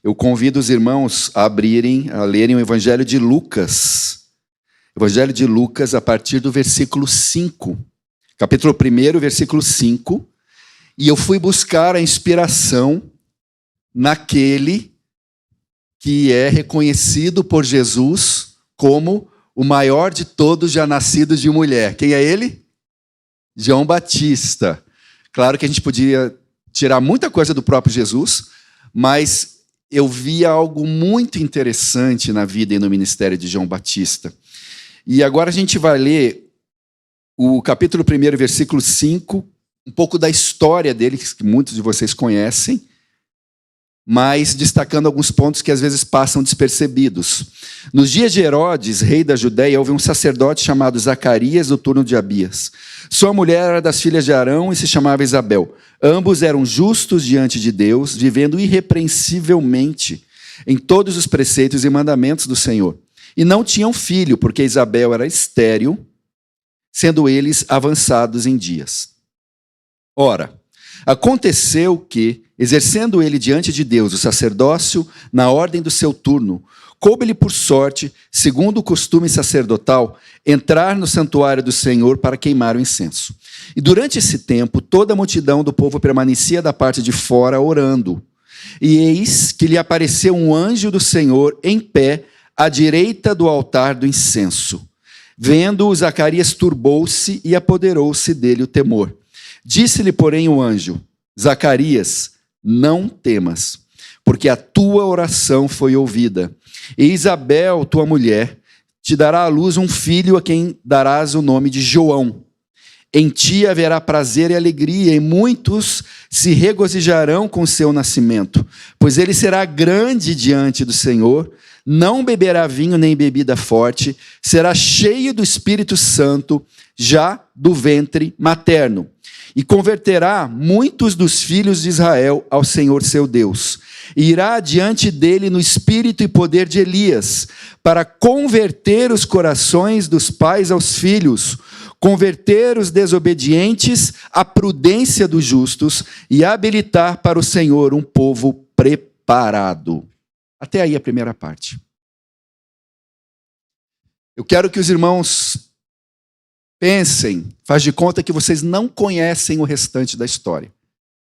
Eu convido os irmãos a lerem o Evangelho de Lucas. Evangelho de Lucas, a partir do versículo 5. Capítulo 1, versículo 5. E eu fui buscar a inspiração naquele que é reconhecido por Jesus como o maior de todos já nascidos de mulher. Quem é ele? João Batista. Claro que a gente podia tirar muita coisa do próprio Jesus, mas eu via algo muito interessante na vida e no ministério de João Batista. E agora a gente vai ler o capítulo 1, versículo 5, um pouco da história dele, que muitos de vocês conhecem, mas destacando alguns pontos que às vezes passam despercebidos. Nos dias de Herodes, rei da Judéia, houve um sacerdote chamado Zacarias, do turno de Abias. Sua mulher era das filhas de Arão e se chamava Isabel. Ambos eram justos diante de Deus, vivendo irrepreensivelmente em todos os preceitos e mandamentos do Senhor. E não tinham filho, porque Isabel era estéril, sendo eles avançados em dias. Ora, aconteceu que, exercendo ele diante de Deus o sacerdócio na ordem do seu turno, coube-lhe por sorte, segundo o costume sacerdotal, entrar no santuário do Senhor para queimar o incenso. E durante esse tempo, toda a multidão do povo permanecia da parte de fora orando. E eis que lhe apareceu um anjo do Senhor em pé à direita do altar do incenso. Vendo-o, Zacarias turbou-se e apoderou-se dele o temor. Disse-lhe, porém, o anjo: Zacarias, não temas, porque a tua oração foi ouvida. E Isabel, tua mulher, te dará à luz um filho a quem darás o nome de João. Em ti haverá prazer e alegria, e muitos se regozijarão com seu nascimento, pois ele será grande diante do Senhor, não beberá vinho nem bebida forte, será cheio do Espírito Santo, já do ventre materno. E converterá muitos dos filhos de Israel ao Senhor seu Deus. E irá diante dele no espírito e poder de Elias, para converter os corações dos pais aos filhos, converter os desobedientes à prudência dos justos e habilitar para o Senhor um povo preparado. Até aí a primeira parte. Eu quero que os irmãos pensem, faz de conta que vocês não conhecem o restante da história.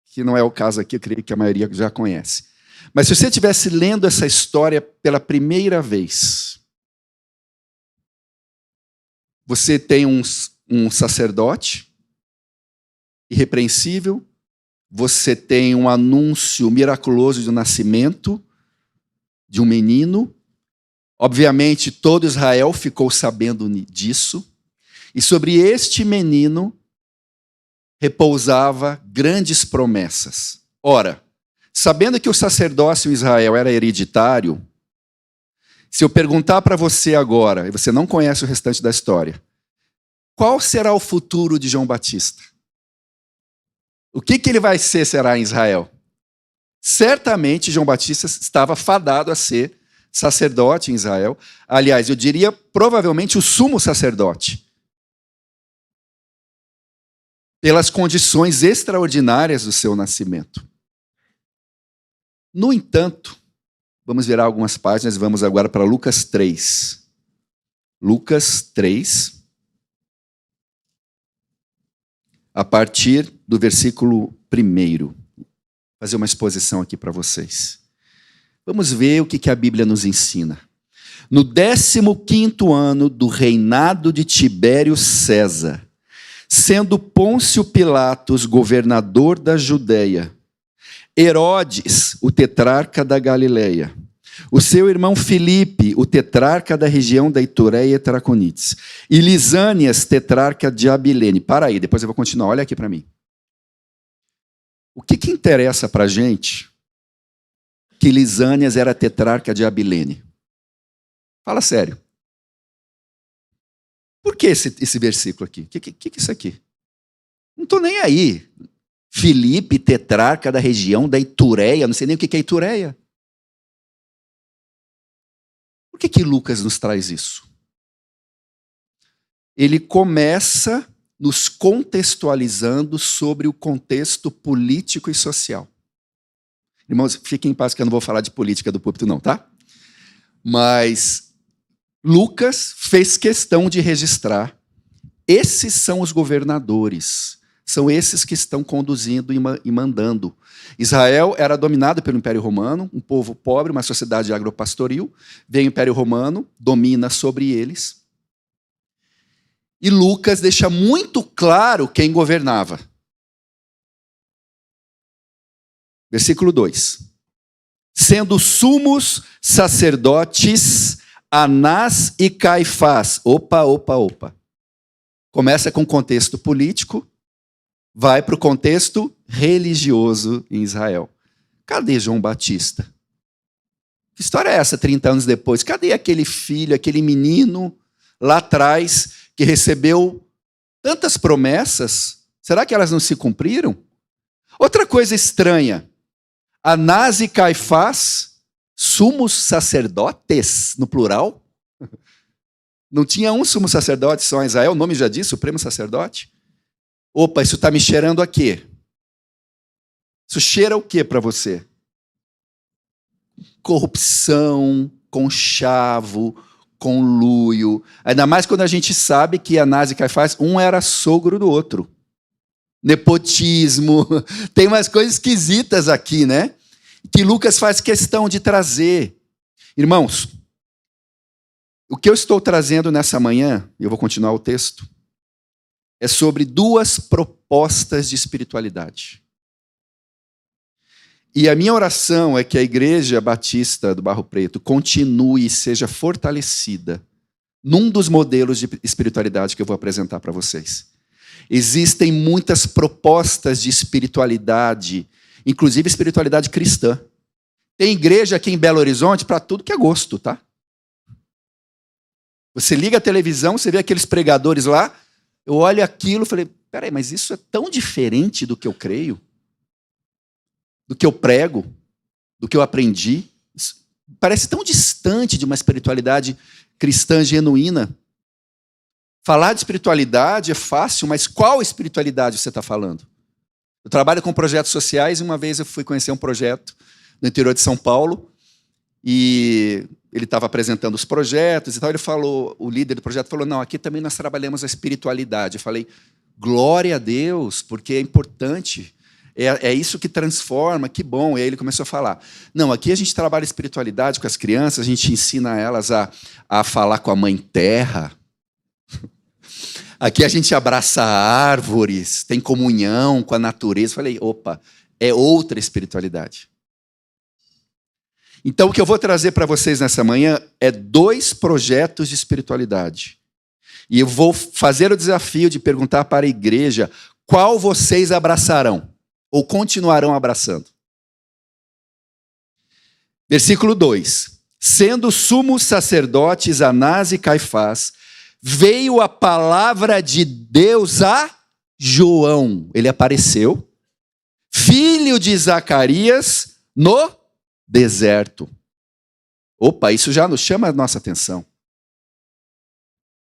Que não é o caso aqui, eu creio que a maioria já conhece. Mas se você estivesse lendo essa história pela primeira vez, você tem um sacerdote irrepreensível, você tem um anúncio miraculoso do nascimento de um menino. Obviamente, todo Israel ficou sabendo disso. E sobre este menino repousava grandes promessas. Ora, sabendo que o sacerdócio em Israel era hereditário, se eu perguntar para você agora, e você não conhece o restante da história, qual será o futuro de João Batista? O que ele vai ser será em Israel? Certamente João Batista estava fadado a ser sacerdote em Israel. Aliás, eu diria provavelmente o sumo sacerdote. Pelas condições extraordinárias do seu nascimento. No entanto, vamos virar algumas páginas, vamos agora para Lucas 3. Lucas 3, a partir do versículo 1. Vou fazer uma exposição aqui para vocês. Vamos ver o que a Bíblia nos ensina. No 15º ano do reinado de Tibério César, sendo Pôncio Pilatos governador da Judéia, Herodes, o tetrarca da Galileia, o seu irmão Filipe, o tetrarca da região da Itureia e Traconites, e Lisânias, tetrarca de Abilene. Para aí, depois eu vou continuar, olha aqui para mim. O que interessa para a gente que Lisânias era tetrarca de Abilene? Fala sério. Por que esse versículo aqui? O que é isso aqui? Não estou nem aí. Filipe, tetrarca da região da Itureia, não sei nem o que é Itureia. Por que Lucas nos traz isso? Ele começa nos contextualizando sobre o contexto político e social. Irmãos, fiquem em paz que eu não vou falar de política do púlpito não, tá? Mas Lucas fez questão de registrar. Esses são os governadores. São esses que estão conduzindo e mandando. Israel era dominado pelo Império Romano, um povo pobre, uma sociedade agropastoril. Vem o Império Romano, domina sobre eles. E Lucas deixa muito claro quem governava. Versículo 2. Sendo sumos sacerdotes Anás e Caifás. Opa. Começa com contexto político, vai para o contexto religioso em Israel. Cadê João Batista? Que história é essa 30 anos depois? Cadê aquele filho, aquele menino lá atrás que recebeu tantas promessas? Será que elas não se cumpriram? Outra coisa estranha. Anás e Caifás, sumos sacerdotes, no plural. Não tinha um sumo sacerdote só em Israel, o nome já diz, supremo sacerdote. Opa, isso está me cheirando a quê? Isso cheira o quê para você? Corrupção, conchavo, conluio. Ainda mais quando a gente sabe que Anás e Caifás, um era sogro do outro. Nepotismo. Tem umas coisas esquisitas aqui, né? Que Lucas faz questão de trazer. Irmãos, o que eu estou trazendo nessa manhã, e eu vou continuar o texto, é sobre duas propostas de espiritualidade. E a minha oração é que a Igreja Batista do Barro Preto continue e seja fortalecida num dos modelos de espiritualidade que eu vou apresentar para vocês. Existem muitas propostas de espiritualidade, inclusive espiritualidade cristã. Tem igreja aqui em Belo Horizonte para tudo que é gosto, tá? Você liga a televisão, você vê aqueles pregadores lá, eu olho aquilo e falei, peraí, mas isso é tão diferente do que eu creio, do que eu prego, do que eu aprendi. Isso parece tão distante de uma espiritualidade cristã genuína. Falar de espiritualidade é fácil, mas qual espiritualidade você está falando? Eu trabalho com projetos sociais e uma vez eu fui conhecer um projeto no interior de São Paulo e ele estava apresentando os projetos e tal. Ele falou, o líder do projeto falou, não, aqui também nós trabalhamos a espiritualidade. Eu falei, glória a Deus, porque é importante, é isso que transforma, que bom. E aí ele começou a falar, não, aqui a gente trabalha a espiritualidade com as crianças, a gente ensina elas a falar com a mãe terra. Aqui a gente abraça árvores, tem comunhão com a natureza. Falei, opa, é outra espiritualidade. Então, o que eu vou trazer para vocês nessa manhã é 2 projetos de espiritualidade. E eu vou fazer o desafio de perguntar para a igreja qual vocês abraçarão ou continuarão abraçando. Versículo 2. Sendo sumos sacerdotes Anás e Caifás, veio a palavra de Deus a João. Ele apareceu, filho de Zacarias, no deserto. Opa, isso já nos chama a nossa atenção.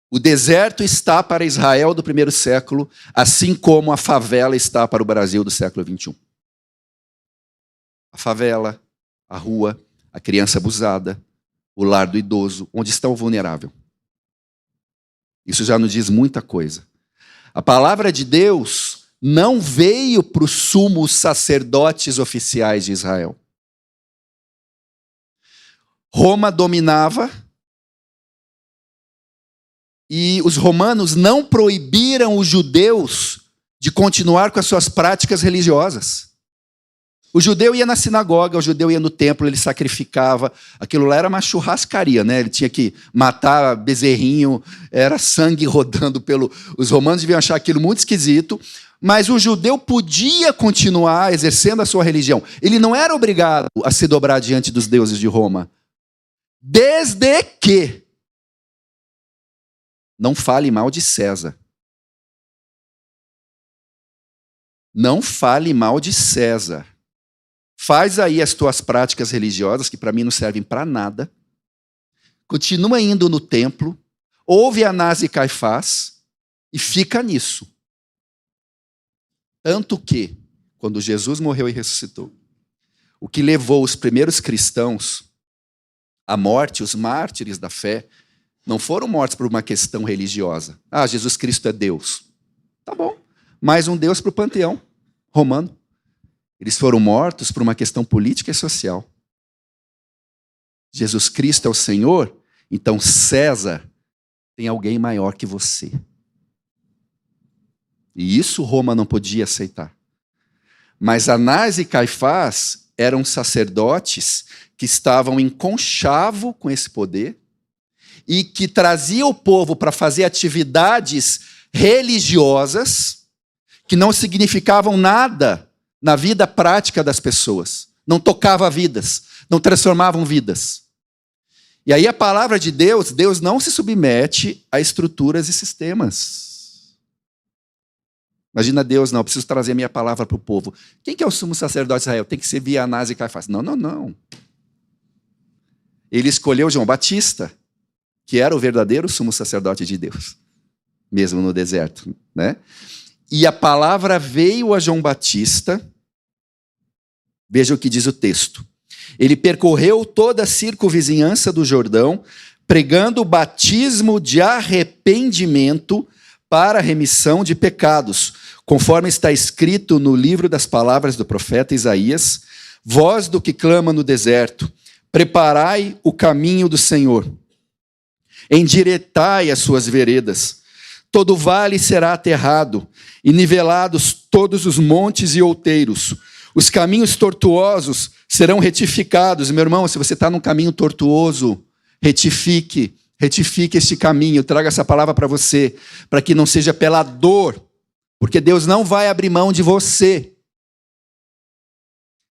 O deserto está para Israel do primeiro século, assim como a favela está para o Brasil do século 21. A favela, a rua, a criança abusada, o lar do idoso, onde está o vulnerável. Isso já nos diz muita coisa. A palavra de Deus não veio para os sumos sacerdotes oficiais de Israel. Roma dominava e os romanos não proibiram os judeus de continuar com as suas práticas religiosas. O judeu ia na sinagoga, o judeu ia no templo, ele sacrificava. Aquilo lá era uma churrascaria, né? Ele tinha que matar bezerrinho, era sangue rodando pelo... Os romanos deviam achar aquilo muito esquisito, mas o judeu podia continuar exercendo a sua religião. Ele não era obrigado a se dobrar diante dos deuses de Roma. Desde que não fale mal de César. Não fale mal de César. Faz aí as tuas práticas religiosas, que para mim não servem para nada. Continua indo no templo, ouve Anás e Caifás e fica nisso. Tanto que, quando Jesus morreu e ressuscitou, o que levou os primeiros cristãos à morte, os mártires da fé, não foram mortos por uma questão religiosa. Ah, Jesus Cristo é Deus. Tá bom. Mais um Deus para o panteão romano. Eles foram mortos por uma questão política e social. Jesus Cristo é o Senhor, então César tem alguém maior que você. E isso Roma não podia aceitar. Mas Anás e Caifás eram sacerdotes que estavam em conchavo com esse poder e que traziam o povo para fazer atividades religiosas que não significavam nada na vida prática das pessoas. Não tocava vidas, não transformavam vidas. E aí a palavra de Deus, Deus não se submete a estruturas e sistemas. Imagina Deus, não, eu preciso trazer a minha palavra para o povo. Quem que é o sumo sacerdote de Israel? Tem que ser via Anás e Caifás. Não, não, não. Ele escolheu João Batista, que era o verdadeiro sumo sacerdote de Deus, mesmo no deserto, né? E a palavra veio a João Batista, veja o que diz o texto. Ele percorreu toda a circunvizinhança do Jordão, pregando o batismo de arrependimento para a remissão de pecados, conforme está escrito no livro das palavras do profeta Isaías: voz do que clama no deserto, preparai o caminho do Senhor, endireitai as suas veredas. Todo vale será aterrado, e nivelados todos os montes e outeiros. Os caminhos tortuosos serão retificados. Meu irmão, se você está num caminho tortuoso, retifique este caminho, traga essa palavra para você, para que não seja pela dor, porque Deus não vai abrir mão de você.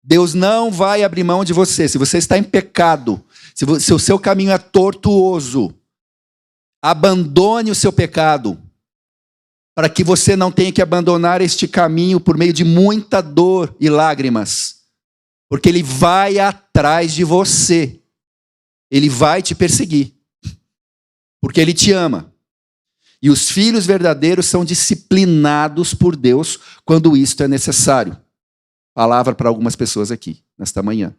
Deus não vai abrir mão de você. Se você está em pecado, se o seu caminho é tortuoso, abandone o seu pecado, para que você não tenha que abandonar este caminho por meio de muita dor e lágrimas, porque Ele vai atrás de você, Ele vai te perseguir, porque Ele te ama. E os filhos verdadeiros são disciplinados por Deus quando isto é necessário. Palavra para algumas pessoas aqui, nesta manhã.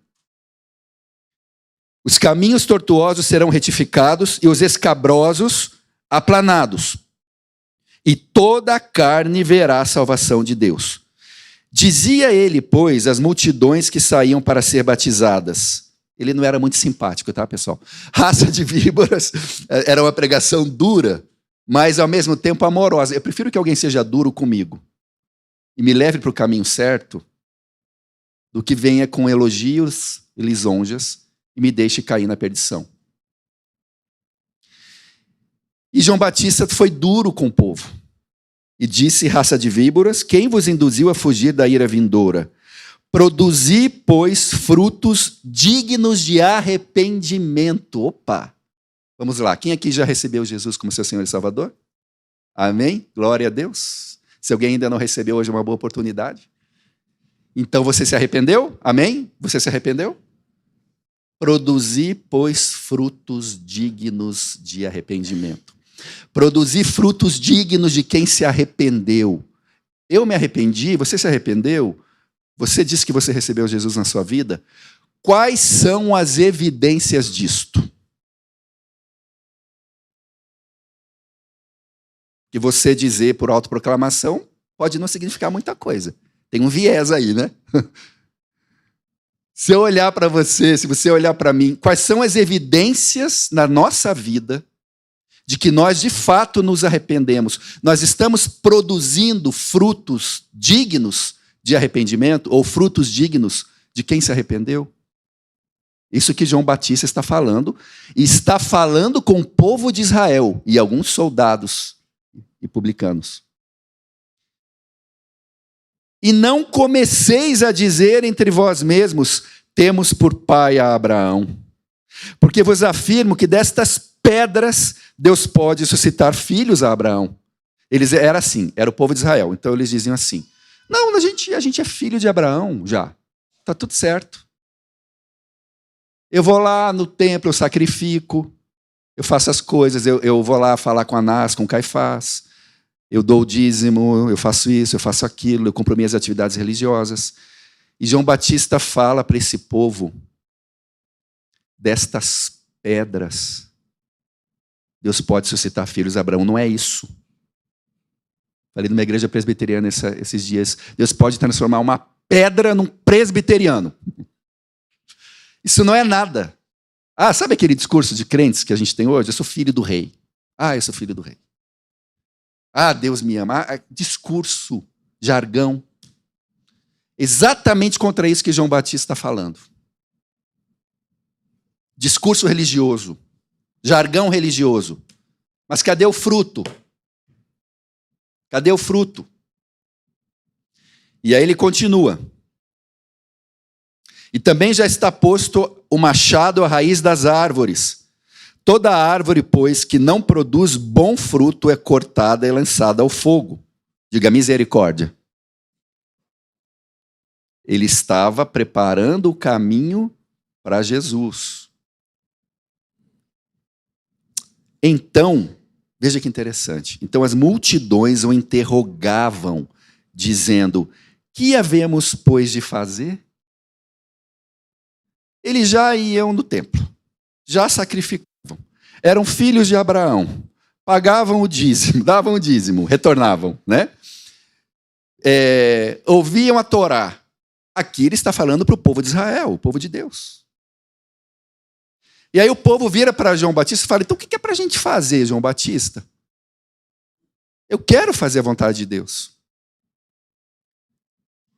Os caminhos tortuosos serão retificados e os escabrosos aplanados. E toda a carne verá a salvação de Deus. Dizia ele, pois, às multidões que saíam para ser batizadas. Ele não era muito simpático, tá, pessoal? Raça de víboras. Era uma pregação dura, mas ao mesmo tempo amorosa. Eu prefiro que alguém seja duro comigo e me leve para o caminho certo, do que venha com elogios e lisonjas e me deixe cair na perdição. E João Batista foi duro com o povo. E disse: raça de víboras, quem vos induziu a fugir da ira vindoura? Produzi, pois, frutos dignos de arrependimento. Opa! Vamos lá. Quem aqui já recebeu Jesus como seu Senhor e Salvador? Amém? Glória a Deus. Se alguém ainda não recebeu, hoje é uma boa oportunidade. Então você se arrependeu? Amém? Você se arrependeu? Produzi, pois, frutos dignos de arrependimento. Produzir frutos dignos de quem se arrependeu. Eu me arrependi, você se arrependeu? Você disse que você recebeu Jesus na sua vida? Quais são as evidências disto? Que você dizer por autoproclamação pode não significar muita coisa. Tem um viés aí, né? Se eu olhar para você, se você olhar para mim, quais são as evidências na nossa vida de que nós, de fato, nos arrependemos? Nós estamos produzindo frutos dignos de arrependimento ou frutos dignos de quem se arrependeu? Isso que João Batista está falando, e está falando com o povo de Israel e alguns soldados e publicanos. E não comeceis a dizer entre vós mesmos: temos por pai a Abraão. Porque vos afirmo que destas pedras Deus pode suscitar filhos a Abraão. Era assim, era o povo de Israel. Então eles diziam assim: não, a gente é filho de Abraão já. Está tudo certo. Eu vou lá no templo, eu sacrifico, eu faço as coisas, eu vou lá falar com Anás, com Caifás, eu dou o dízimo, eu faço isso, eu faço aquilo, eu cumpro minhas atividades religiosas. E João Batista fala para esse povo, destas pedras, Deus pode suscitar filhos a Abraão. Não é isso. Falei numa igreja presbiteriana esses dias. Deus pode transformar uma pedra num presbiteriano. Isso não é nada. Ah, sabe aquele discurso de crentes que a gente tem hoje? Eu sou filho do rei. Ah, eu sou filho do rei. Ah, Deus me ama. Discurso, jargão. Exatamente contra isso que João Batista está falando. Discurso religioso. Jargão religioso. Mas cadê o fruto? Cadê o fruto? E aí ele continua. E também já está posto o machado à raiz das árvores. Toda árvore, pois, que não produz bom fruto é cortada e lançada ao fogo. Diga misericórdia. Ele estava preparando o caminho para Jesus. Então, veja que interessante. Então as multidões o interrogavam, dizendo: que havemos, pois, de fazer? Eles já iam no templo, já sacrificavam, eram filhos de Abraão, pagavam o dízimo, davam o dízimo, retornavam, né? Ouviam a Torá. Aqui ele está falando para o povo de Israel, o povo de Deus. E aí o povo vira para João Batista e fala: então o que é para a gente fazer, João Batista? Eu quero fazer a vontade de Deus.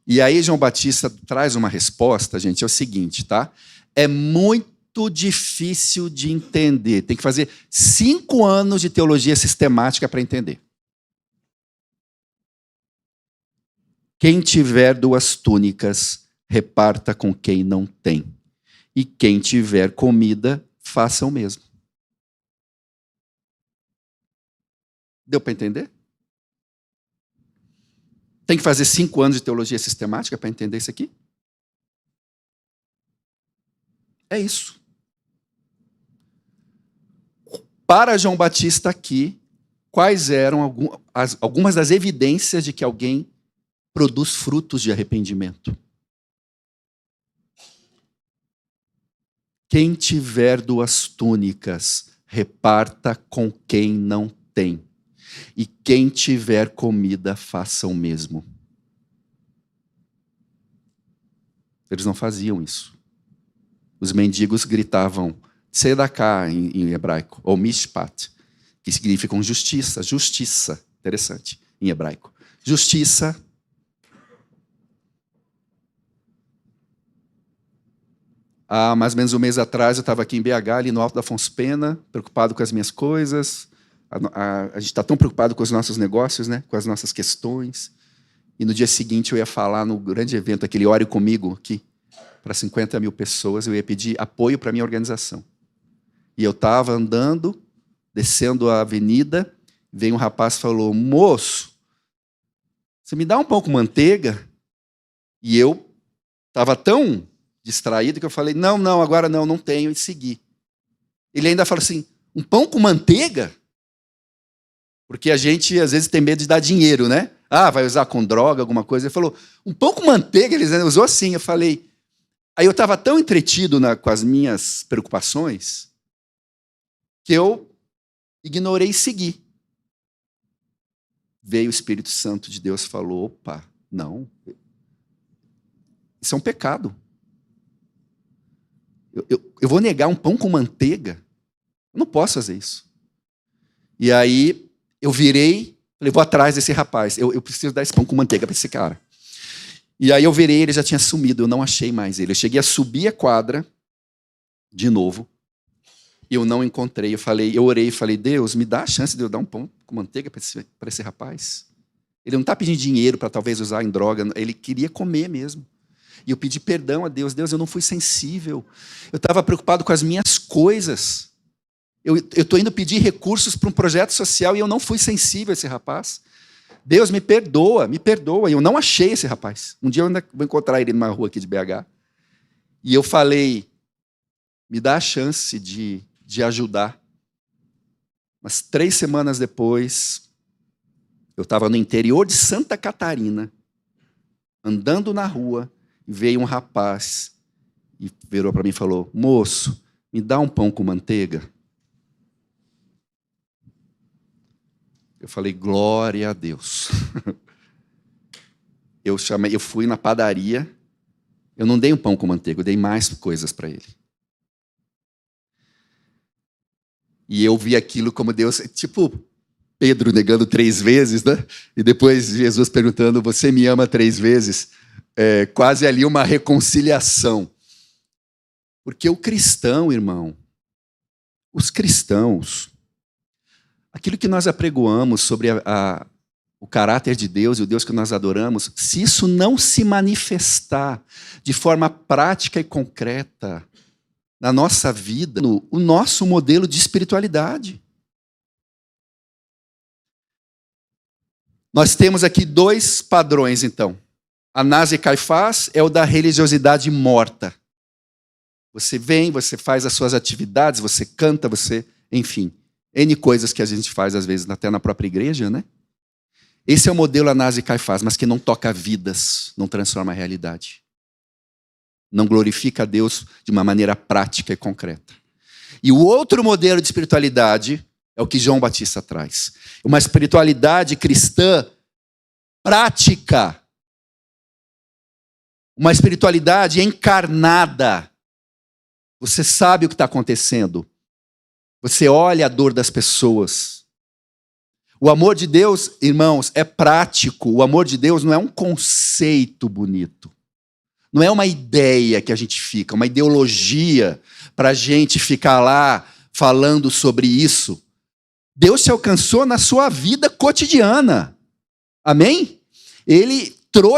E aí João Batista traz uma resposta, gente, é o seguinte, tá? É muito difícil de entender. Tem que fazer 5 anos de teologia sistemática para entender. Quem tiver 2 túnicas, reparta com quem não tem. E quem tiver comida, faça o mesmo. Deu para entender? Tem que fazer 5 anos de teologia sistemática para entender isso aqui? É isso. Para João Batista aqui, quais eram algumas das evidências de que alguém produz frutos de arrependimento? Quem tiver 2 túnicas, reparta com quem não tem. E quem tiver comida, faça o mesmo. Eles não faziam isso. Os mendigos gritavam tzedaká em hebraico, ou mishpat, que significam justiça. Justiça, interessante, em hebraico. Justiça. Há mais ou menos um mês atrás, eu estava aqui em BH, ali no Alto da Afonso Pena, preocupado com as minhas coisas. A gente está tão preocupado com os nossos negócios, né? Com as nossas questões. E no dia seguinte eu ia falar no grande evento, aquele Ore Comigo, aqui, para 50 mil pessoas. Eu ia pedir apoio para a minha organização. E eu estava andando, descendo a avenida, veio um rapaz e falou: moço, você me dá um pão com manteiga? E eu estava tão distraído que eu falei: não, agora não tenho, e segui. Ele ainda falou assim: um pão com manteiga? Porque a gente, às vezes, tem medo de dar dinheiro, né? Ah, vai usar com droga, alguma coisa. Ele falou: um pão com manteiga? Ele usou assim. Eu falei... Aí eu estava tão entretido com as minhas preocupações que eu ignorei e segui. Veio o Espírito Santo de Deus e falou: opa, não. Isso é um pecado. Eu vou negar um pão com manteiga? Eu não posso fazer isso. E aí eu virei, falei: vou atrás desse rapaz. Eu preciso dar esse pão com manteiga para esse cara. E aí eu virei, ele já tinha sumido, eu não achei mais ele. Eu cheguei a subir a quadra, de novo, e eu não encontrei. Eu orei e falei: Deus, me dá a chance de eu dar um pão com manteiga para esse rapaz. Ele não está pedindo dinheiro para talvez usar em droga, ele queria comer mesmo. E eu pedi perdão a Deus. Deus, eu não fui sensível. Eu estava preocupado com as minhas coisas. Eu estou indo pedir recursos para um projeto social e eu não fui sensível a esse rapaz. Deus, me perdoa. E eu não achei esse rapaz. Um dia eu ainda vou encontrar ele numa rua aqui de BH. E eu falei: me dá a chance de ajudar. Mas 3 semanas depois, eu estava no interior de Santa Catarina, andando na rua, veio um rapaz e virou para mim e falou: moço, me dá um pão com manteiga? Eu falei: glória a Deus. Eu fui na padaria, eu não dei um pão com manteiga, eu dei mais coisas para ele. E eu vi aquilo como Deus, tipo Pedro negando 3 vezes, né? E depois Jesus perguntando: você me ama 3 vezes? Quase ali uma reconciliação. Porque o cristão, irmão, os cristãos, aquilo que nós apregoamos sobre o caráter de Deus e o Deus que nós adoramos, se isso não se manifestar de forma prática e concreta na nossa vida, o nosso modelo de espiritualidade. Nós temos aqui 2 padrões, então. Anás e Caifás é o da religiosidade morta. Você vem, você faz as suas atividades, você canta, enfim, N coisas que a gente faz, às vezes, até na própria igreja, né? Esse é o modelo Anás e Caifás, mas que não toca vidas, não transforma a realidade. Não glorifica a Deus de uma maneira prática e concreta. E o outro modelo de espiritualidade é o que João Batista traz. Uma espiritualidade cristã prática. Uma espiritualidade encarnada. Você sabe o que está acontecendo. Você olha a dor das pessoas. O amor de Deus, irmãos, é prático. O amor de Deus não é um conceito bonito. Não é uma ideia que a gente fica, uma ideologia para a gente ficar lá falando sobre isso. Deus se alcançou na sua vida cotidiana. Amém? Ele entrou,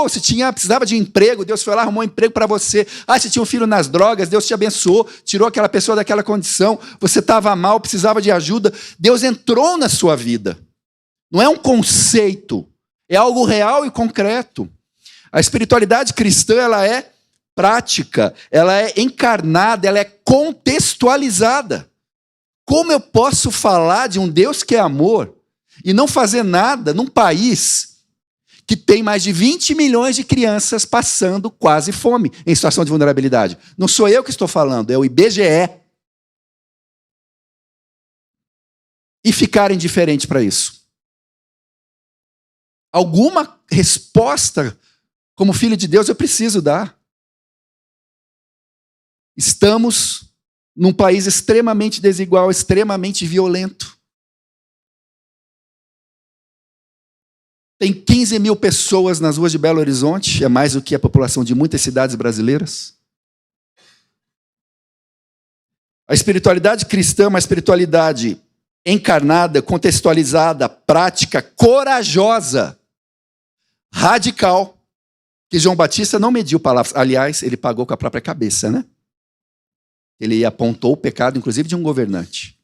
você precisava de emprego, Deus foi lá, arrumou um emprego para você. Você tinha um filho nas drogas, Deus te abençoou, tirou aquela pessoa daquela condição, você estava mal, precisava de ajuda. Deus entrou na sua vida. Não é um conceito, é algo real e concreto. A espiritualidade cristã, ela é prática, ela é encarnada, ela é contextualizada. Como eu posso falar de um Deus que é amor e não fazer nada num país que tem mais de 20 milhões de crianças passando quase fome, em situação de vulnerabilidade? Não sou eu que estou falando, é o IBGE. E ficar indiferente para isso? Alguma resposta, como filho de Deus, eu preciso dar. Estamos num país extremamente desigual, extremamente violento. Tem 15 mil pessoas nas ruas de Belo Horizonte, é mais do que a população de muitas cidades brasileiras. A espiritualidade cristã é uma espiritualidade encarnada, contextualizada, prática, corajosa, radical, que João Batista não mediu palavras. Aliás, ele pagou com a própria cabeça, né? Ele apontou o pecado, inclusive, de um governante.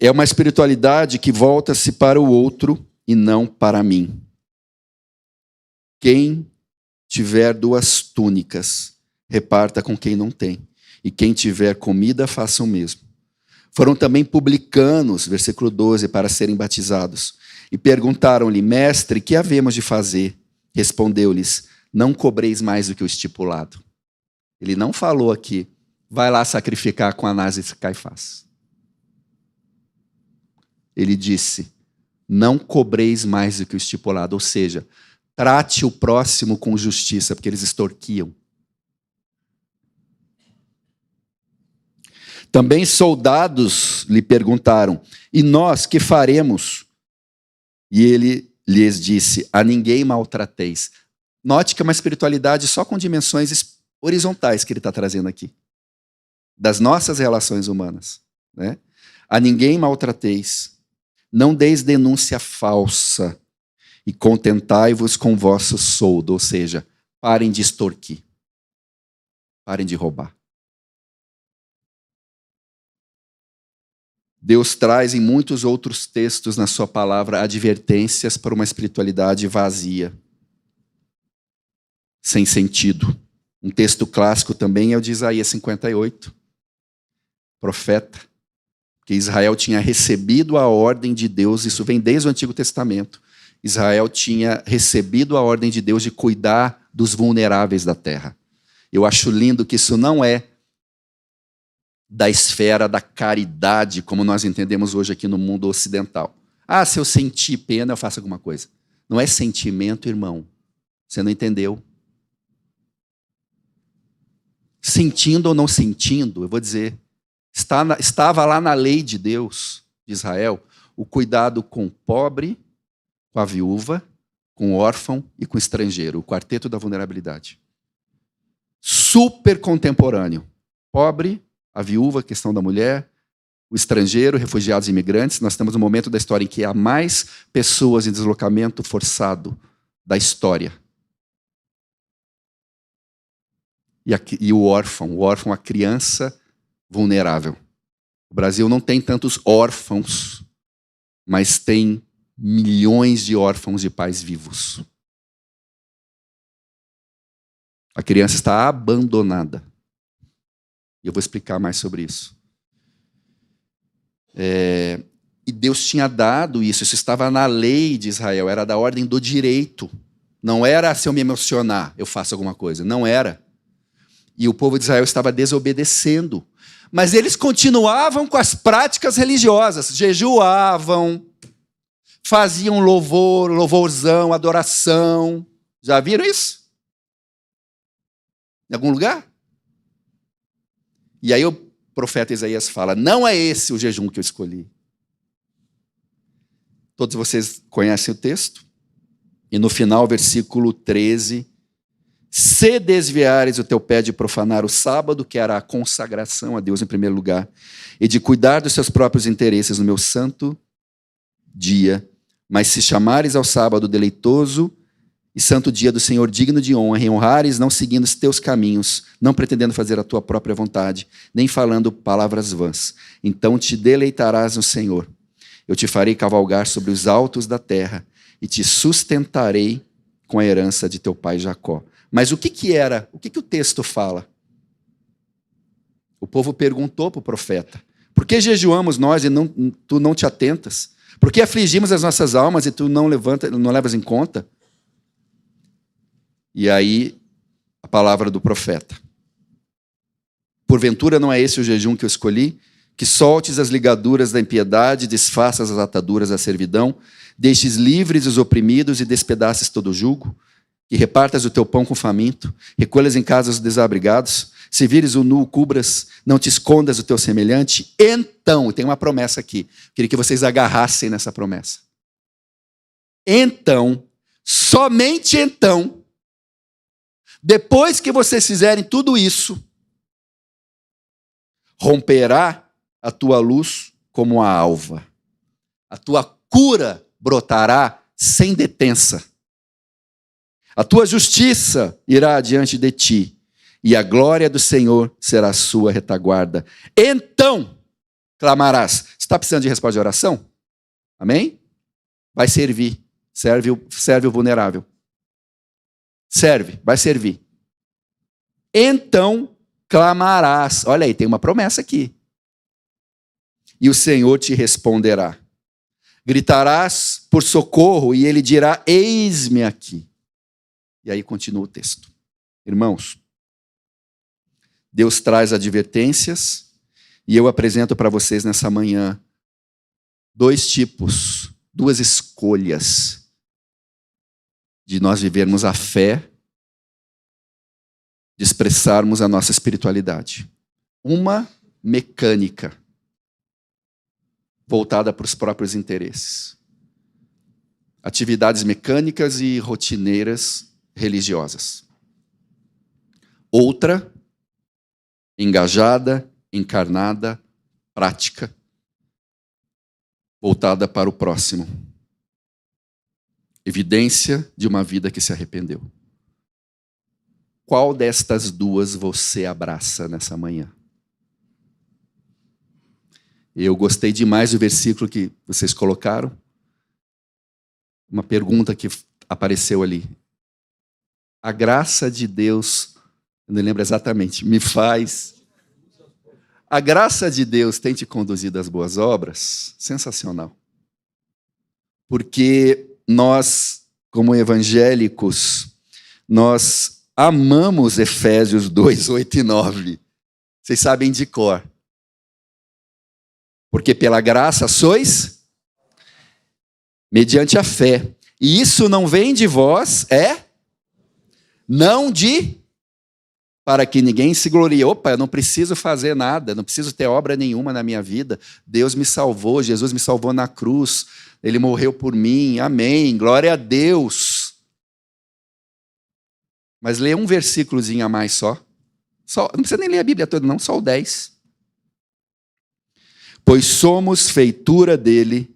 É uma espiritualidade que volta-se para o outro e não para mim. Quem tiver 2 túnicas, reparta com quem não tem. E quem tiver comida, faça o mesmo. Foram também publicanos, versículo 12, para serem batizados. E perguntaram-lhe: mestre, que havemos de fazer? Respondeu-lhes: não cobreis mais do que o estipulado. Ele não falou aqui: vai lá sacrificar com Anás e Caifás. Ele disse: não cobreis mais do que o estipulado. Ou seja, trate o próximo com justiça, porque eles extorquiam. Também soldados lhe perguntaram: e nós que faremos? E ele lhes disse: a ninguém maltrateis. Note que é uma espiritualidade só com dimensões horizontais que ele está trazendo aqui. Das nossas relações humanas. Né? A ninguém maltrateis. Não deis denúncia falsa. E contentai-vos com vosso soldo. Ou seja, parem de extorquir. Parem de roubar. Deus traz em muitos outros textos na sua palavra advertências para uma espiritualidade vazia, sem sentido. Um texto clássico também é o de Isaías 58, profeta, que Israel tinha recebido a ordem de Deus, isso vem desde o Antigo Testamento, Israel tinha recebido a ordem de Deus de cuidar dos vulneráveis da terra. Eu acho lindo que isso não é da esfera da caridade, como nós entendemos hoje aqui no mundo ocidental. Ah, se eu sentir pena, eu faço alguma coisa. Não é sentimento, irmão. Você não entendeu. Sentindo ou não sentindo, eu vou dizer, estava lá na lei de Deus, de Israel, o cuidado com o pobre, com a viúva, com o órfão e com o estrangeiro, o quarteto da vulnerabilidade. Super contemporâneo. Pobre, a viúva, a questão da mulher, o estrangeiro, refugiados e imigrantes. Nós temos um momento da história em que há mais pessoas em deslocamento forçado da história. E o órfão, a criança vulnerável. O Brasil não tem tantos órfãos, mas tem milhões de órfãos de pais vivos. A criança está abandonada. E eu vou explicar mais sobre isso. E Deus tinha dado isso estava na lei de Israel, era da ordem do direito. Não era se eu me emocionar, eu faço alguma coisa. Não era. E o povo de Israel estava desobedecendo. Mas eles continuavam com as práticas religiosas. Jejuavam, faziam louvorzão, adoração. Já viram isso? Em algum lugar? E aí o profeta Isaías fala, não é esse o jejum que eu escolhi. Todos vocês conhecem o texto? E no final, versículo 13... Se desviares o teu pé de profanar o sábado, que era a consagração a Deus em primeiro lugar, e de cuidar dos seus próprios interesses no meu santo dia, mas se chamares ao sábado deleitoso e santo dia do Senhor digno de honra, e honrares não seguindo os teus caminhos, não pretendendo fazer a tua própria vontade, nem falando palavras vãs, então te deleitarás no Senhor. Eu te farei cavalgar sobre os altos da terra e te sustentarei com a herança de teu pai Jacó. Mas o que era? O que o texto fala? O povo perguntou para o profeta, por que jejuamos nós e tu não te atentas? Por que afligimos as nossas almas e tu não levas em conta? E aí, a palavra do profeta. Porventura não é esse o jejum que eu escolhi? Que soltes as ligaduras da impiedade, desfaças as ataduras da servidão, deixes livres os oprimidos e despedaces todo o jugo? Que repartas o teu pão com o faminto, recolhas em casa os desabrigados, se vires o nu, cubras, não te escondas o teu semelhante. Então, tem uma promessa aqui, queria que vocês agarrassem nessa promessa. Então, somente então, depois que vocês fizerem tudo isso, romperá a tua luz como a alva, a tua cura brotará sem detença. A tua justiça irá adiante de ti, e a glória do Senhor será a sua retaguarda. Então clamarás. Você está precisando de resposta de oração? Amém? Vai servir. Serve o vulnerável. Serve, vai servir. Então clamarás. Olha aí, tem uma promessa aqui. E o Senhor te responderá. Gritarás por socorro, e ele dirá, eis-me aqui. E aí continua o texto. Irmãos, Deus traz advertências e eu apresento para vocês nessa manhã duas escolhas de nós vivermos a fé, de expressarmos a nossa espiritualidade. Uma mecânica, voltada para os próprios interesses. Atividades mecânicas e rotineiras religiosas. Outra, engajada, encarnada, prática, voltada para o próximo. Evidência de uma vida que se arrependeu. Qual destas duas você abraça nessa manhã? Eu gostei demais do versículo que vocês colocaram. Uma pergunta que apareceu ali. A graça de Deus, eu não lembro exatamente, me faz... A graça de Deus tem te conduzido às boas obras? Sensacional. Porque nós, como evangélicos, nós amamos Efésios 2, 8 e 9. Vocês sabem de cor. Porque pela graça sois mediante a fé. E isso não vem de vós, não de para que ninguém se glorie. Opa, eu não preciso fazer nada, não preciso ter obra nenhuma na minha vida. Deus me salvou, Jesus me salvou na cruz. Ele morreu por mim, amém, glória a Deus. Mas lê um versículozinho a mais só. Não precisa nem ler a Bíblia toda, não, só o 10. Pois somos feitura dele,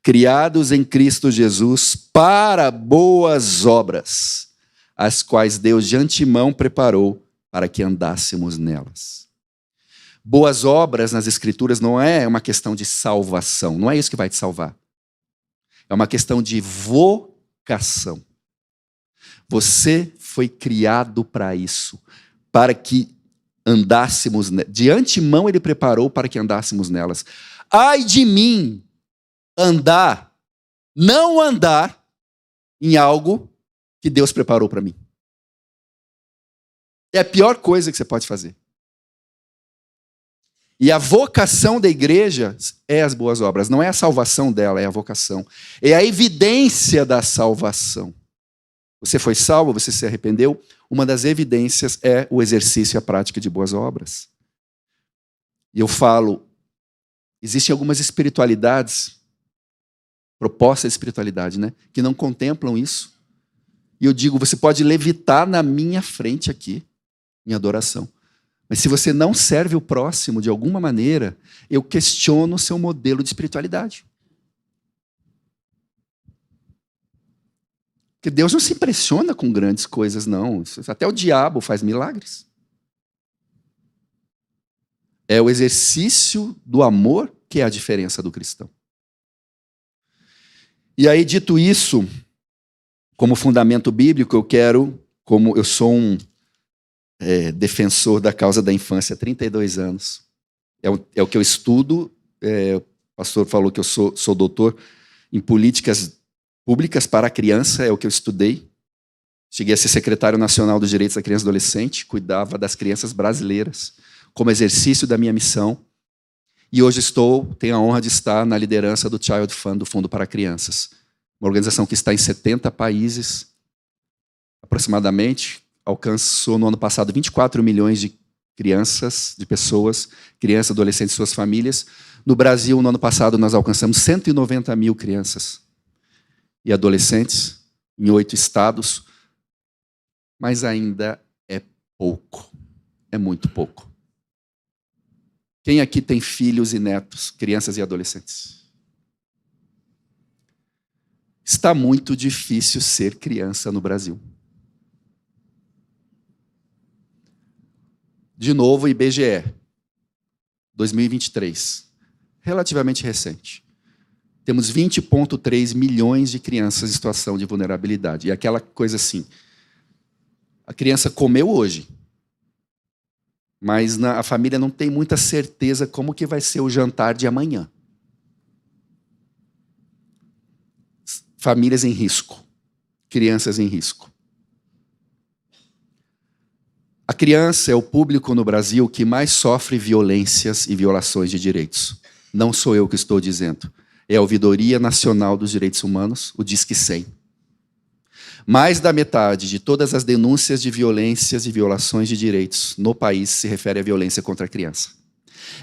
criados em Cristo Jesus para boas obras, as quais Deus de antemão preparou para que andássemos nelas. Boas obras nas Escrituras não é uma questão de salvação, não é isso que vai te salvar. É uma questão de vocação. Você foi criado para isso, para que andássemos, de antemão ele preparou para que andássemos nelas. Ai de mim, não andar em algo que Deus preparou para mim. É a pior coisa que você pode fazer. E a vocação da igreja é as boas obras, não é a salvação dela, é a vocação. É a evidência da salvação. Você foi salvo, você se arrependeu, uma das evidências é o exercício e a prática de boas obras. E eu falo, existem algumas espiritualidades, propostas de espiritualidade, né, que não contemplam isso. E eu digo, você pode levitar na minha frente aqui, em adoração. Mas se você não serve o próximo de alguma maneira, eu questiono o seu modelo de espiritualidade. Porque Deus não se impressiona com grandes coisas, não. Até o diabo faz milagres. É o exercício do amor que é a diferença do cristão. E aí, dito isso, como fundamento bíblico, eu quero, como eu sou um defensor da causa da infância há 32 anos, é o que eu estudo, o pastor falou que eu sou doutor em políticas públicas para a criança, é o que eu estudei. Cheguei a ser secretário nacional dos direitos da criança e adolescente, cuidava das crianças brasileiras, como exercício da minha missão. E hoje tenho a honra de estar na liderança do Child Fund, do Fundo para Crianças. Uma organização que está em 70 países, aproximadamente, alcançou no ano passado 24 milhões de crianças, de pessoas, crianças, adolescentes e suas famílias. No Brasil, no ano passado, nós alcançamos 190 mil crianças e adolescentes em 8 estados, mas ainda é pouco, é muito pouco. Quem aqui tem filhos e netos, crianças e adolescentes? Está muito difícil ser criança no Brasil. De novo, IBGE, 2023, relativamente recente. Temos 20,3 milhões de crianças em situação de vulnerabilidade. E aquela coisa assim, a criança comeu hoje, mas a família não tem muita certeza como que vai ser o jantar de amanhã. Famílias em risco, crianças em risco. A criança é o público no Brasil que mais sofre violências e violações de direitos. Não sou eu que estou dizendo. É a Ouvidoria Nacional dos Direitos Humanos, o Disque 100. Mais da metade de todas as denúncias de violências e violações de direitos no país se refere à violência contra a criança.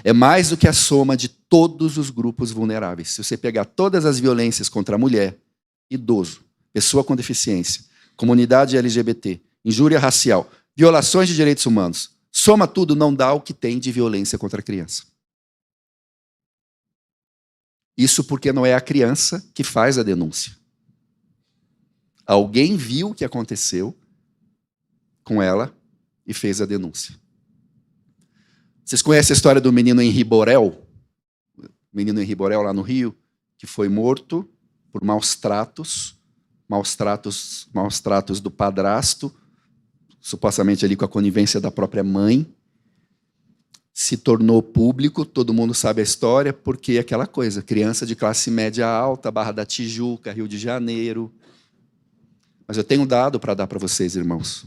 É mais do que a soma de todos os grupos vulneráveis. Se você pegar todas as violências contra a mulher, idoso, pessoa com deficiência, comunidade LGBT, injúria racial, violações de direitos humanos, soma tudo, não dá o que tem de violência contra a criança. Isso porque não é a criança que faz a denúncia. Alguém viu o que aconteceu com ela e fez a denúncia. Vocês conhecem a história do menino Henri Borel? O menino Henri Borel, lá no Rio, que foi morto por maus tratos do padrasto, supostamente ali com a conivência da própria mãe. se tornou público, todo mundo sabe a história, porque é aquela coisa, criança de classe média alta, Barra da Tijuca, Rio de Janeiro. Mas eu tenho um dado para dar para vocês, irmãos.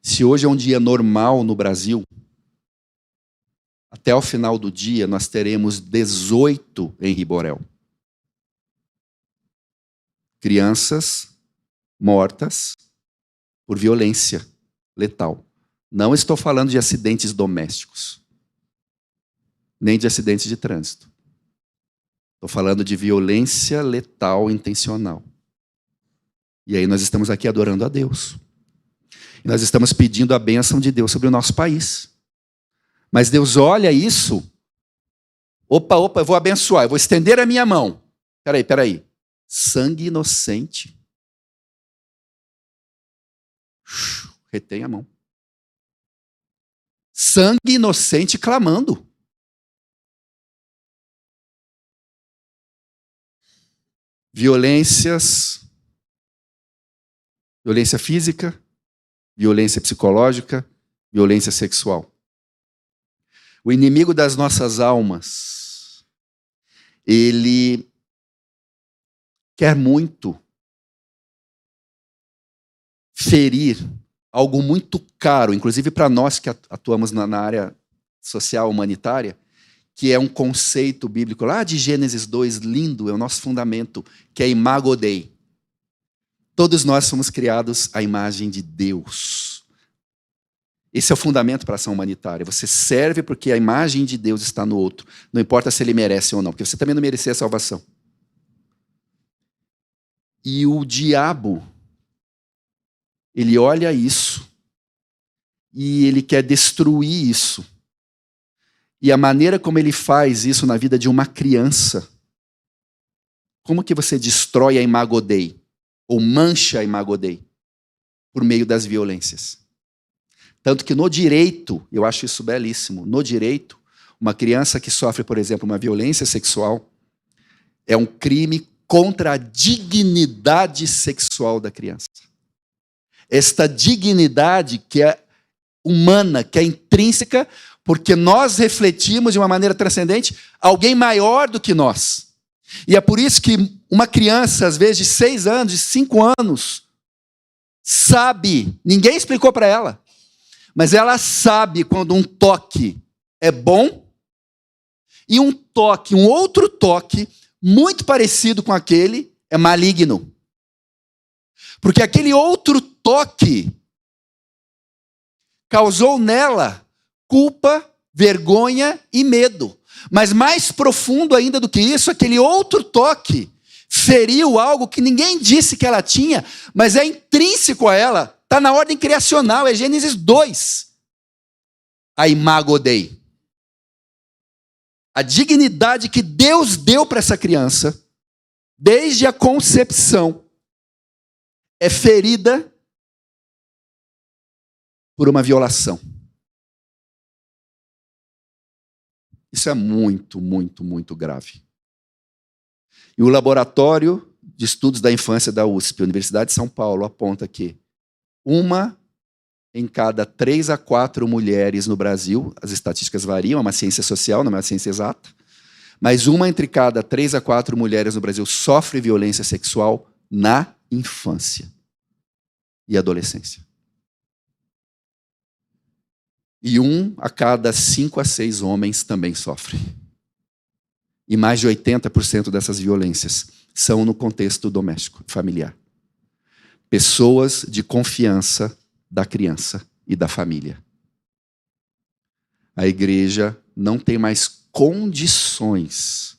Se hoje é um dia normal no Brasil, até o final do dia nós teremos 18 em Riborel. Crianças mortas por violência letal. Não estou falando de acidentes domésticos, nem de acidentes de trânsito. Estou falando de violência letal intencional. E aí nós estamos aqui adorando a Deus. E nós estamos pedindo a bênção de Deus sobre o nosso país. Mas Deus olha isso. Opa, eu vou abençoar, eu vou estender a minha mão. Peraí. Sangue inocente. Retém a mão. Sangue inocente clamando. Violência física, violência psicológica, violência sexual. O inimigo das nossas almas, ele quer muito ferir algo muito caro, inclusive para nós que atuamos na área social humanitária, que é um conceito bíblico lá de Gênesis 2, lindo, é o nosso fundamento, que é imago Dei. Todos nós somos criados à imagem de Deus. Esse é o fundamento para a ação humanitária. Você serve porque a imagem de Deus está no outro. Não importa se ele merece ou não, porque você também não merecia a salvação. E o diabo, ele olha isso e ele quer destruir isso. E a maneira como ele faz isso na vida de uma criança, como que você destrói a imago Dei? Ou mancha a imago Dei? Por meio das violências. Tanto que no direito, eu acho isso belíssimo, no direito, uma criança que sofre, por exemplo, uma violência sexual, é um crime contra a dignidade sexual da criança. Esta dignidade que é humana, que é intrínseca, porque nós refletimos de uma maneira transcendente alguém maior do que nós. E é por isso que uma criança, às vezes de 6 anos, de 5 anos, sabe, ninguém explicou para ela, mas ela sabe quando um toque é bom e um outro toque, muito parecido com aquele, é maligno. Porque aquele outro toque causou nela culpa, vergonha e medo. Mas mais profundo ainda do que isso, aquele outro toque feriu algo que ninguém disse que ela tinha, mas é intrínseco a ela, está na ordem criacional, é Gênesis 2. A imago Dei. A dignidade que Deus deu para essa criança, desde a concepção, é ferida por uma violação. Isso é muito, muito, muito grave. E o Laboratório de Estudos da Infância da USP, Universidade de São Paulo, aponta que 1 em cada 3 a 4 mulheres no Brasil, as estatísticas variam, é uma ciência social, não é uma ciência exata, mas 1 entre cada 3 a 4 mulheres no Brasil sofre violência sexual na infância e adolescência. E 1 a cada 5 a 6 homens também sofre. E mais de 80% dessas violências são no contexto doméstico, familiar. Pessoas de confiança da criança e da família. A igreja não tem mais condições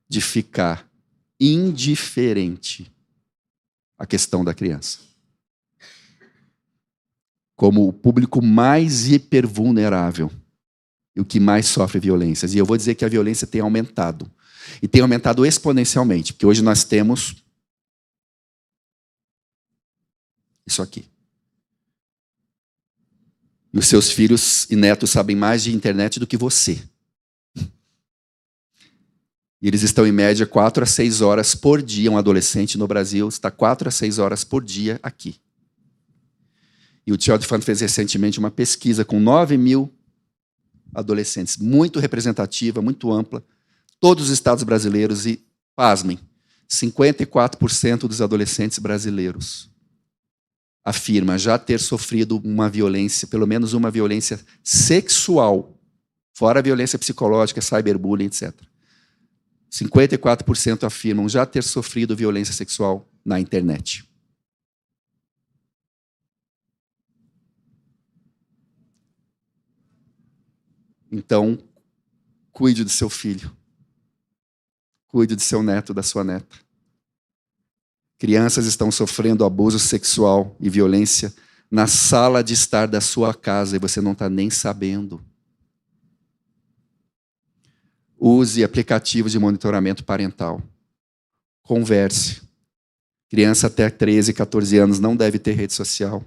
de ficar indiferente à questão da criança. Como o público mais hipervulnerável e o que mais sofre violências. E eu vou dizer que a violência tem aumentado. E tem aumentado exponencialmente, porque hoje nós temos isso aqui. E os seus filhos e netos sabem mais de internet do que você. E eles estão, em média, 4 a 6 horas por dia. Um adolescente no Brasil está 4 a 6 horas por dia aqui. E o Child Fund fez recentemente uma pesquisa com 9 mil adolescentes, muito representativa, muito ampla, todos os estados brasileiros e, pasmem, 54% dos adolescentes brasileiros afirma já ter sofrido uma violência, pelo menos uma violência sexual, fora a violência psicológica, cyberbullying, etc. 54% afirmam já ter sofrido violência sexual na internet. Então, cuide do seu filho. Cuide do seu neto, da sua neta. Crianças estão sofrendo abuso sexual e violência na sala de estar da sua casa e você não está nem sabendo. Use aplicativos de monitoramento parental. Converse. Criança até 13, 14 anos não deve ter rede social.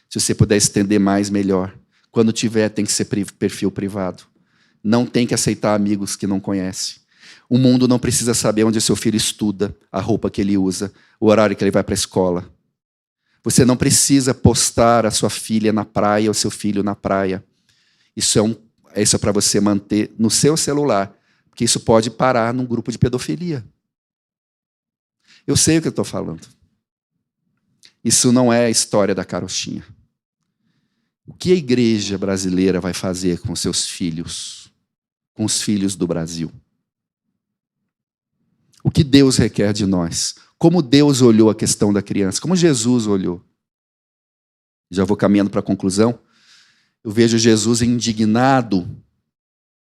Se você puder estender mais, melhor. Quando tiver, tem que ser perfil privado. Não tem que aceitar amigos que não conhece. O mundo não precisa saber onde seu filho estuda, a roupa que ele usa, o horário que ele vai para a escola. Você não precisa postar a sua filha na praia ou seu filho na praia. Isso é para você manter no seu celular, porque isso pode parar num grupo de pedofilia. Eu sei o que eu estou falando. Isso não é a história da carochinha. O que a igreja brasileira vai fazer com seus filhos, com os filhos do Brasil? O que Deus requer de nós? Como Deus olhou a questão da criança? Como Jesus olhou? Já vou caminhando para a conclusão. Eu vejo Jesus indignado,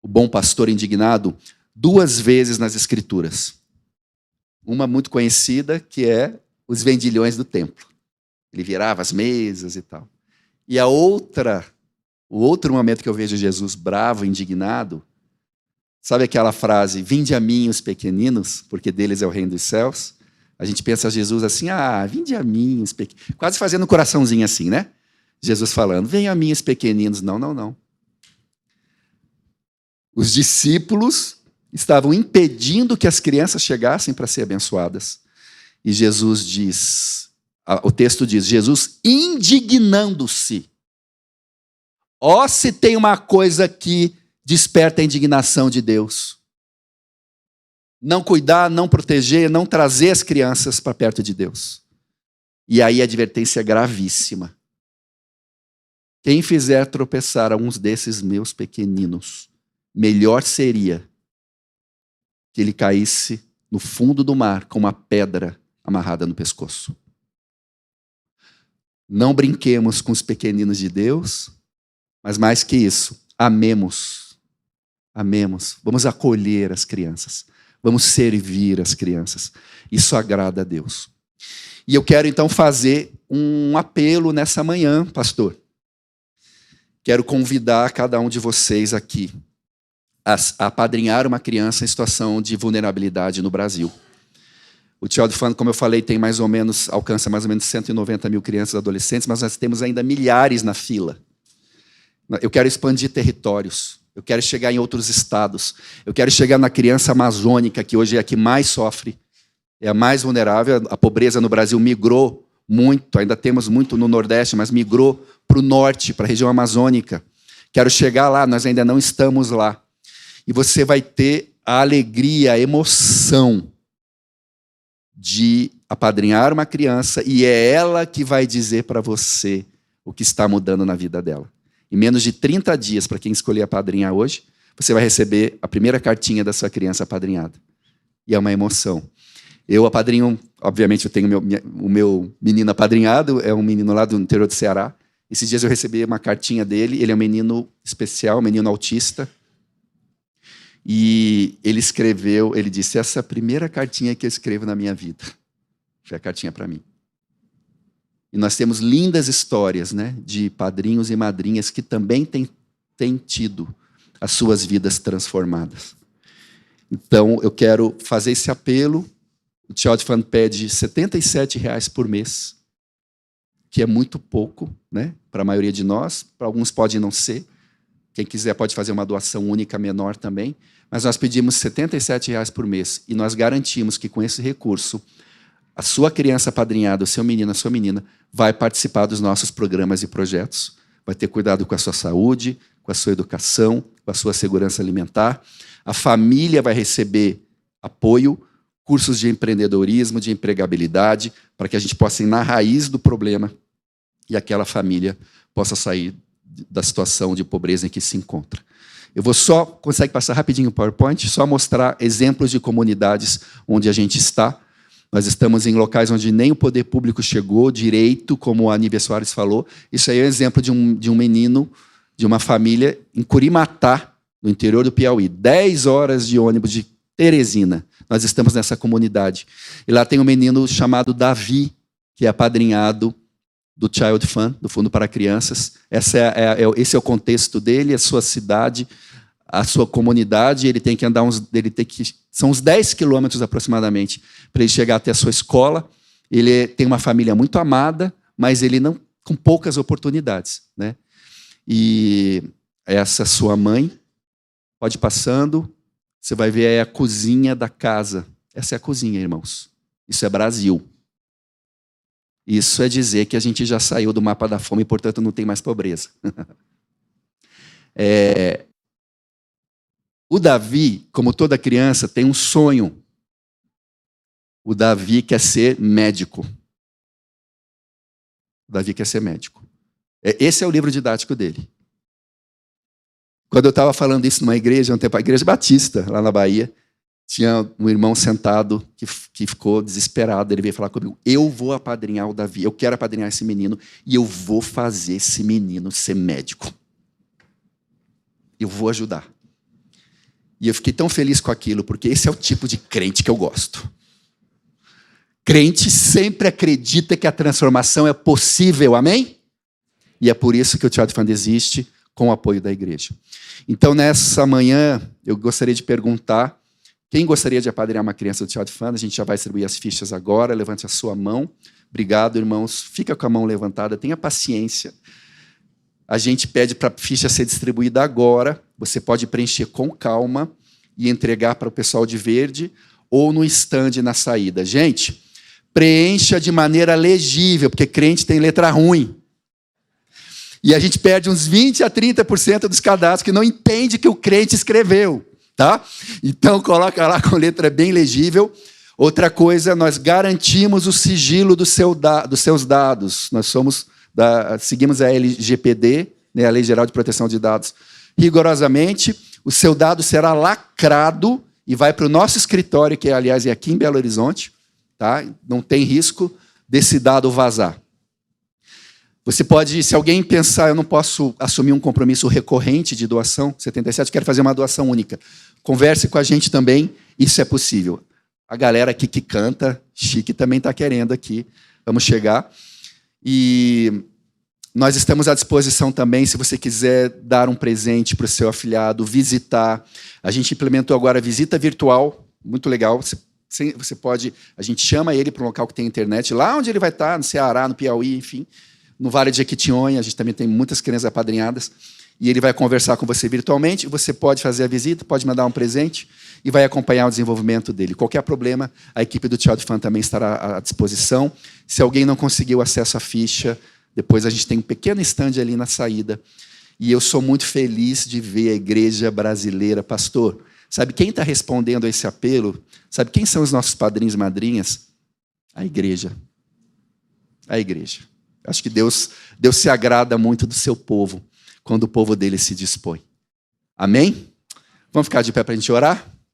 o bom pastor indignado, 2 vezes nas Escrituras. Uma muito conhecida, que é os vendilhões do templo. Ele virava as mesas e tal. E a outra, o outro momento que eu vejo Jesus bravo, indignado, sabe aquela frase, vinde a mim os pequeninos, porque deles é o reino dos céus? A gente pensa Jesus assim, vinde a mim os pequeninos. Quase fazendo um coraçãozinho assim, né? Jesus falando, venham a mim os pequeninos. Não, não, não. Os discípulos estavam impedindo que as crianças chegassem para ser abençoadas. E Jesus diz, o texto diz, Jesus indignando-se. Se tem uma coisa que desperta a indignação de Deus. Não cuidar, não proteger, não trazer as crianças para perto de Deus. E aí a advertência é gravíssima. Quem fizer tropeçar alguns desses meus pequeninos, melhor seria que ele caísse no fundo do mar com uma pedra amarrada no pescoço. Não brinquemos com os pequeninos de Deus, mas mais que isso, amemos. Amemos. Vamos acolher as crianças. Vamos servir as crianças. Isso agrada a Deus. E eu quero então fazer um apelo nessa manhã, pastor. Quero convidar cada um de vocês aqui a apadrinhar uma criança em situação de vulnerabilidade no Brasil. O Child Fund, como eu falei, alcança mais ou menos 190 mil crianças e adolescentes, mas nós temos ainda milhares na fila. Eu quero expandir territórios. Eu quero chegar em outros estados. Eu quero chegar na criança amazônica, que hoje é a que mais sofre, é a mais vulnerável. A pobreza no Brasil migrou muito, ainda temos muito no Nordeste, mas migrou para o Norte, para a região amazônica. Quero chegar lá, nós ainda não estamos lá. E você vai ter a alegria, a emoção de apadrinhar uma criança e é ela que vai dizer para você o que está mudando na vida dela. Em menos de 30 dias, para quem escolher apadrinhar hoje, você vai receber a primeira cartinha da sua criança apadrinhada. E é uma emoção. Eu apadrinho, obviamente eu tenho o meu menino apadrinhado, é um menino lá do interior do Ceará. Esses dias eu recebi uma cartinha dele, ele é um menino especial, um menino autista. E ele disse, essa é a primeira cartinha que eu escrevo na minha vida. Foi a cartinha para mim. E nós temos lindas histórias, né, de padrinhos e madrinhas que também têm tido as suas vidas transformadas. Então, eu quero fazer esse apelo. O Child Fund pede R$ 77,00 por mês, que é muito pouco, né, para a maioria de nós. Para alguns pode não ser. Quem quiser pode fazer uma doação única menor também. Mas nós pedimos R$ 77,00 por mês. E nós garantimos que com esse recurso, a sua criança apadrinhada, o seu menino, a sua menina, vai participar dos nossos programas e projetos. vai ter cuidado com a sua saúde, com a sua educação, com a sua segurança alimentar. A família vai receber apoio, cursos de empreendedorismo, de empregabilidade, para que a gente possa ir na raiz do problema e aquela família possa sair da situação de pobreza em que se encontra. Eu vou só, consegue passar rapidinho o PowerPoint, só mostrar exemplos de comunidades onde a gente está. Nós estamos em locais onde nem o poder público chegou direito, como a Aníbia Soares falou. Isso aí é um exemplo de um menino, de uma família em Curimatá, no interior do Piauí. 10 horas de ônibus de Teresina. Nós estamos nessa comunidade. E lá tem um menino chamado Davi, que é apadrinhado do Child Fund, do Fundo para Crianças. Esse é o contexto dele, a sua cidade, a sua comunidade. Ele tem que andar são uns 10 quilômetros aproximadamente para ele chegar até a sua escola. Ele tem uma família muito amada, mas ele não com poucas oportunidades, né? E essa sua mãe, pode ir passando, você vai ver aí a cozinha da casa. Essa é a cozinha, irmãos. Isso é Brasil. Isso é dizer que a gente já saiu do mapa da fome e, portanto, não tem mais pobreza. O Davi, como toda criança, tem um sonho. O Davi quer ser médico. O Davi quer ser médico. Esse é o livro didático dele. Quando eu estava falando isso numa igreja, um tempo, a igreja batista, lá na Bahia, tinha um irmão sentado que ficou desesperado. Ele veio falar comigo: eu vou apadrinhar o Davi, eu quero apadrinhar esse menino e eu vou fazer esse menino ser médico. Eu vou ajudar. E eu fiquei tão feliz com aquilo, porque esse é o tipo de crente que eu gosto. Crente sempre acredita que a transformação é possível, amém? E é por isso que o Child Fund existe, com o apoio da igreja. Então, nessa manhã, eu gostaria de perguntar: quem gostaria de apadrinhar uma criança do Child Fund? A gente já vai distribuir as fichas agora. Levante a sua mão. Obrigado, irmãos. Fica com a mão levantada. Tenha paciência. A gente pede para a ficha ser distribuída agora. Você pode preencher com calma e entregar para o pessoal de verde ou no estande na saída. Gente, preencha de maneira legível, porque crente tem letra ruim. E a gente perde uns 20% a 30% dos cadastros que não entende que o crente escreveu. Tá? Então, coloca lá com letra bem legível. Outra coisa, nós garantimos o sigilo dos seus dados. Nós seguimos a LGPD, né, a Lei Geral de Proteção de Dados, rigorosamente. O seu dado será lacrado e vai para o nosso escritório, que, aliás, é aqui em Belo Horizonte. Tá? Não tem risco desse dado vazar. Você pode, se alguém pensar: eu não posso assumir um compromisso recorrente de doação, 77, quero fazer uma doação única. Converse com a gente também, isso é possível. A galera aqui que canta, chique, também está querendo aqui. Vamos chegar. E nós estamos à disposição também, se você quiser dar um presente para o seu afilhado, visitar. A gente implementou agora a visita virtual, muito legal. Você pode, a gente chama ele para um local que tem internet, lá onde ele vai estar, no Ceará, no Piauí, enfim. No Vale de Jequitinhonha, a gente também tem muitas crianças apadrinhadas, e ele vai conversar com você virtualmente. Você pode fazer a visita, pode mandar um presente e vai acompanhar o desenvolvimento dele. Qualquer problema, a equipe do Child Fund também estará à disposição. Se alguém não conseguiu acesso à ficha, depois a gente tem um pequeno stand ali na saída. E eu sou muito feliz de ver a igreja brasileira. Pastor, sabe quem está respondendo a esse apelo? Sabe quem são os nossos padrinhos e madrinhas? A igreja. A igreja. Acho que Deus se agrada muito do seu povo, quando o povo dele se dispõe. Amém? Vamos ficar de pé para a gente orar?